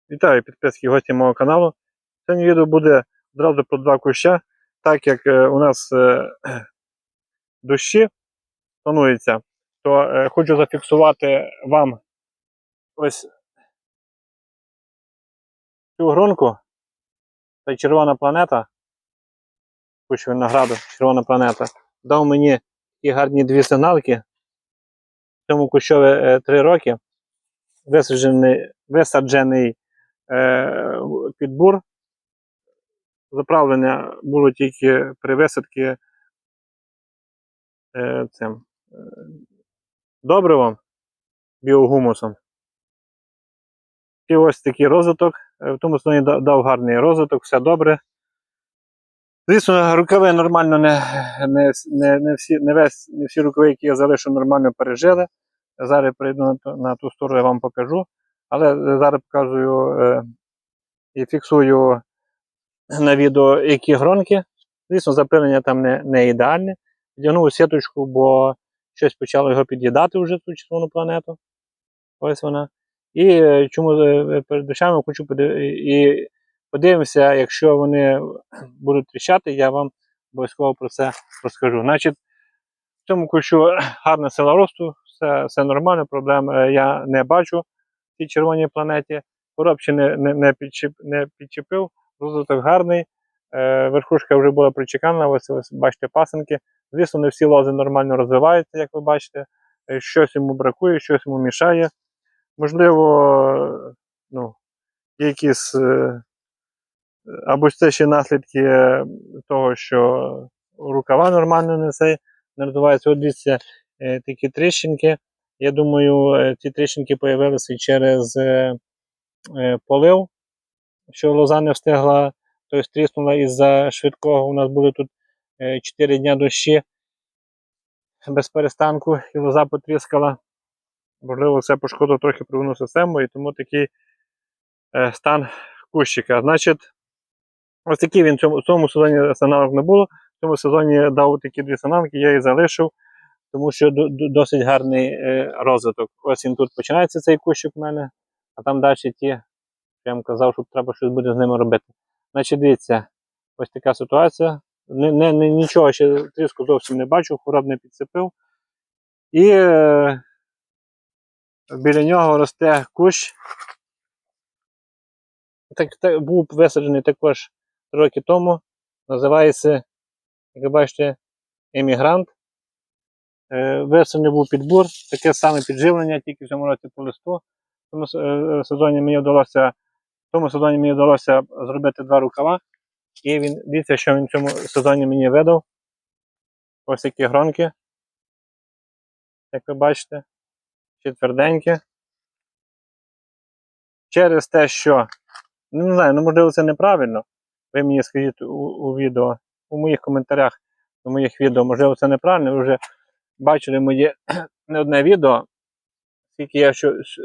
Вітаю підписки і гості мого каналу. Сьогодні відео буде одразу про два куща. Так як у нас дощі планується, то хочу зафіксувати вам ось цю гронку. Це червона планета. Кущ винограду, червона планета. Дав мені такі гарні дві сигналки. Цьому кущові 3 роки. Висаджений під бур. Заправлення було тільки при висадці цим добривом, біогумусом. І ось такий розвиток. В тому сезоні дав гарний розвиток, все добре. Звісно, рукави нормально не всі рукави, які я залишу, нормально пережили. Зараз прийду на ту сторону, я вам покажу. Але зараз показую і фіксую на відео, які гронки. Звісно, запилення там не ідеальне. Вдягнув сіточку, бо щось почало його під'їдати вже цю червону планету. Ось вона. І чому перед дощами хочу подивимося, якщо вони будуть тріщати, я вам обов'язково про це розкажу. Значить, в цьому кущу гарна сила росту, все нормально, проблем я не бачу в цій червоній планеті. Хвороб ще не підчепив, розвиток гарний. Верхушка вже була причекана, ось бачите пасинки. Звісно, не всі лози нормально розвиваються, як ви бачите. Щось йому бракує, щось йому мішає. Можливо, якісь, або це ще наслідки того, що рукава нормально не розвиваються. От дивіться, такі тріщинки. Я думаю, ці тріщинки з'явилися через полив, що лоза не встигла, тобто тріснула із-за швидкого. У нас були тут 4 дня дощі без перестанку, і лоза потріскала. Можливо, це пошкодило трохи провідну систему, і тому такий стан кущика. Значить, ось такий він в цьому сезоні сигналок не було. В цьому сезоні дав такі 2 сигналки, я їх залишив, тому що досить гарний розвиток. Ось він тут починається, цей кущик у мене, а там далі ті, я вам казав, що треба щось буде з ними робити. Значить, дивіться, ось така ситуація. Нічого, ще тріску зовсім не бачу, хвороб не підцепив. І біля нього росте кущ. Був висаджений також 3 роки тому. Називається, як ви бачите, емігрант. Висаджений був під бур, таке саме підживлення, тільки в цьому році по листу. В тому сезоні мені вдалося зробити 2 рукава. І дивіться, що він в цьому сезоні мені видав. Ось такі гронки. Як ви бачите, ще тверденькі. Через те, що, не знаю, можливо це неправильно. Ви мені скажіть у відео, у моїх коментарях, у моїх відео, можливо це неправильно. Ви вже бачили моє не одне відео,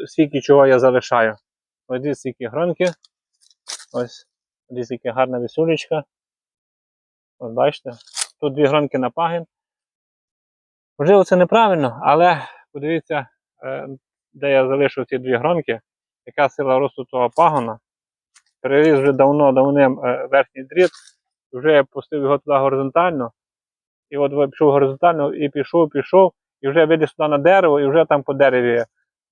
скільки чого я залишаю. Ось дивіться, які гронки. Ось, дивіться, яка гарна вісулечка. Ось бачите, тут 2 гронки на пагін. Можливо це неправильно, але подивіться, де я залишив ці 2 гронки, яка сила росту того пагона. Переріз вже давним верхній дріт, вже я пустив його туди горизонтально. І от пішов горизонтально і пішов, і вже виліз туди на дерево, і вже там по дереві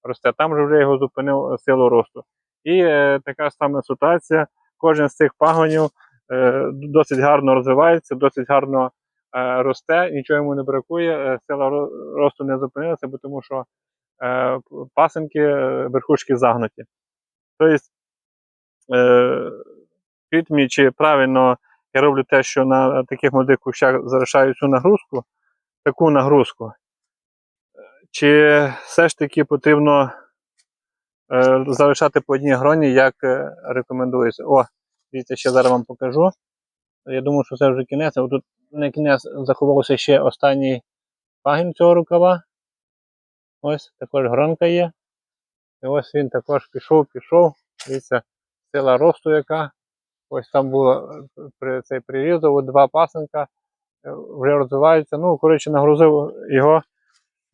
росте. Там вже його зупинив силу росту. І така сама ситуація. Кожен з цих пагонів досить гарно розвивається, досить гарно росте, нічого йому не бракує, сила росту не зупинилася, бо тому що пасинки, верхушки загнуті. Тобто, скажіть, чи правильно я роблю те, що на таких молодих кущах залишаю цю нагрузку, таку нагрузку, чи все ж таки потрібно залишати по одній гроні, як рекомендується. О, дивіться, ще зараз вам покажу. Я думаю, що це вже кінець, а тут на кінець заховався ще останній пагін цього рукава. Ось, також гронка є. І ось він також пішов. Дивіться, сила росту яка. Ось там було цей прирізав, 2 пасенка вже розвиваються. Ну, коротше, нагрузив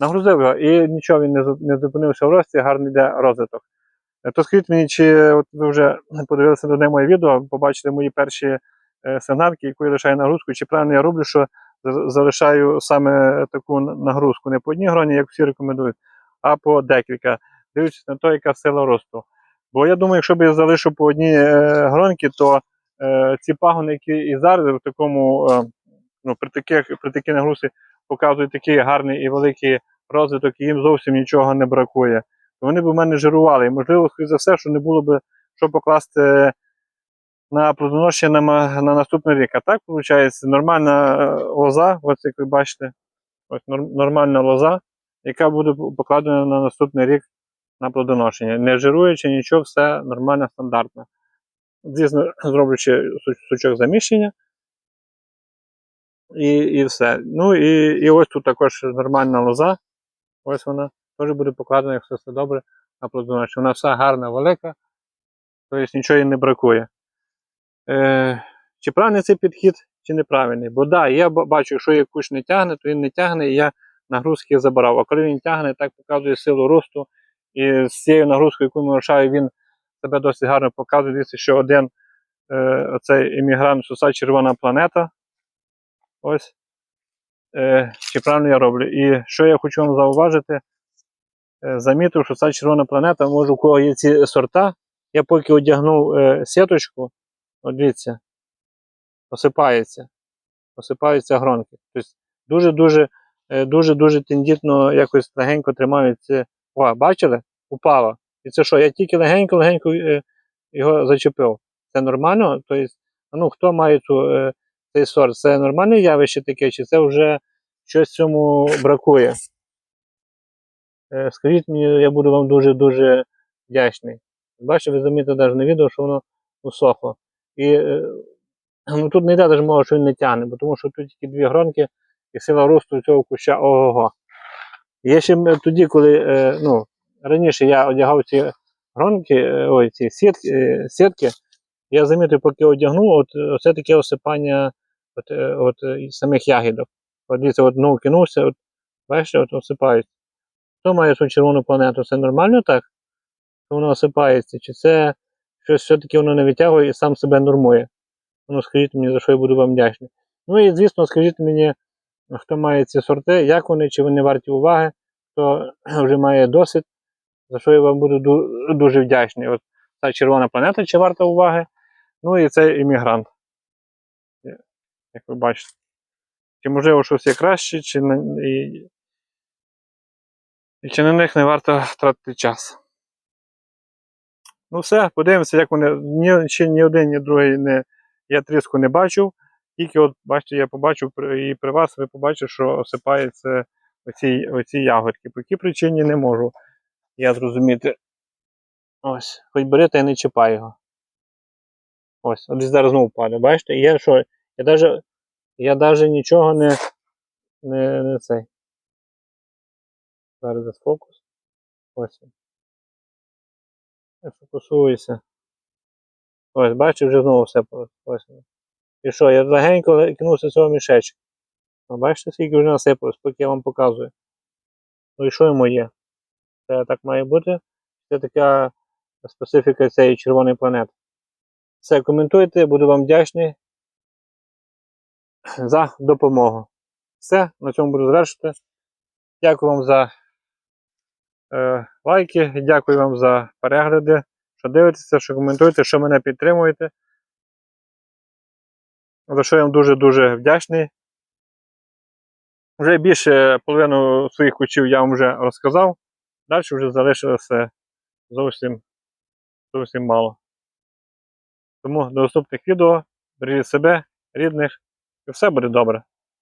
його і нічого, він не зупинився в рості, гарний йде розвиток. То скажіть мені, чи от ви вже подивилися до моє відео, побачили мої перші сигналки, яку я лишаю нагрузку, чи правильно я роблю, що залишаю саме таку нагрузку не по одній гроні, як всі рекомендують, а по декілька, дивлячись на те, яка сила росту. Бо я думаю, якщо б я залишив по одній гронці, то ці пагони, які і зараз в такому, ну, при такій нагрузці показують такий гарний і великий розвиток, і їм зовсім нічого не бракує. Вони б у мене жирували. І, можливо, скоріше за все, що не було б що покласти на плодоношення на наступний рік. А так, виходить, нормальна лоза, ось як ви бачите, ось нормальна лоза, яка буде покладена на наступний рік на плодоношення. Не жируючи нічого, все нормально, стандартно. Звісно, зроблячи сучок заміщення. І все. Ну і ось тут також нормальна лоза. Ось вона. Теж буде покладена, якщо все добре, на плодоношення. Вона вся гарна, велика, тобто нічого їй не бракує. Чи правильний цей підхід, чи неправильний? Бо да, я бачу, якщо є кущ не тягне, то він не тягне, і я нагрузки забирав. А коли він тягне, так показує силу росту. І з цією нагрузкою, яку ми рушаю, він себе досить гарно показує. Дивіться, що один оцей емігрант суса червона планета. Ось. Чи правильно я роблю. І що я хочу вам зауважити, замітив, що ця червона планета, може у кого є ці сорта, я поки одягнув сіточку, от дивіться, осипаються гронки. Тобто дуже тендітно якось легенько тримаються. О, бачили? Упало. І це що? Я тільки легенько його зачепив. Це нормально? Тобто, ну, хто має цей сорт? Це нормальне явище таке, чи це вже щось цьому бракує? Скажіть мені, я буду вам дуже вдячний. Бачите, ви замітите навіть на відео, що воно усохло. І ну, тут не йде навіть мова, що він не тягне, бо тому що тут тільки дві гронки і сила росту цього куща ого-го. Є ще тоді, коли ну, раніше я одягав ці гронки, ой, ці сітки, я замітив, поки одягнув, оце таке осипання от самих ягідок. От дивіться, ну, кинувся, бачите, осипають. Хто має цю червону планету? Це нормально так? Що воно осипається? Чи це щось все-таки воно не витягує і сам себе нормує? Ну, скажіть мені, за що я буду вам вдячний. Ну і, звісно, скажіть мені, хто має ці сорти, як вони, чи вони варті уваги, хто вже має досвід, за що я вам буду дуже вдячний. От ця червона планета, чи варта уваги, ну і цей іммігрант. Як ви бачите. Чи можливо щось є краще, чи на них не варто тратити час. Ну все, подивимося, як вони, ні один, ні другий я тріску не бачив. Тільки от, бачите, я побачив і при вас ви побачите, що осипаються оці ягодки. По якій причині не можу я зрозуміти. Ось, хоч бери та й не чіпай його. Ось, от зараз знову падає. Бачите, я що, я навіть нічого не цей. Зараз фокус. Ось. Не фокусується. Ось, бачите, вже знову все. Ось. І що, я легенько кинувся цього мішечка. Бачите, скільки вже насипалось, поки я вам показую. Ну і що йому є? Це так має бути. Це така специфіка цієї червоної планети. Все, коментуйте, буду вам вдячний за допомогу. Все, на цьому буду завершити. Дякую вам за лайки, дякую вам за перегляди, що дивитеся, що коментуєте, що мене підтримуєте. За що я вам дуже вдячний. Вже більше половину своїх кущів я вам вже розказав. Далі вже залишилося зовсім мало. Тому до наступних відео. Бережіть себе, рідних, і все буде добре.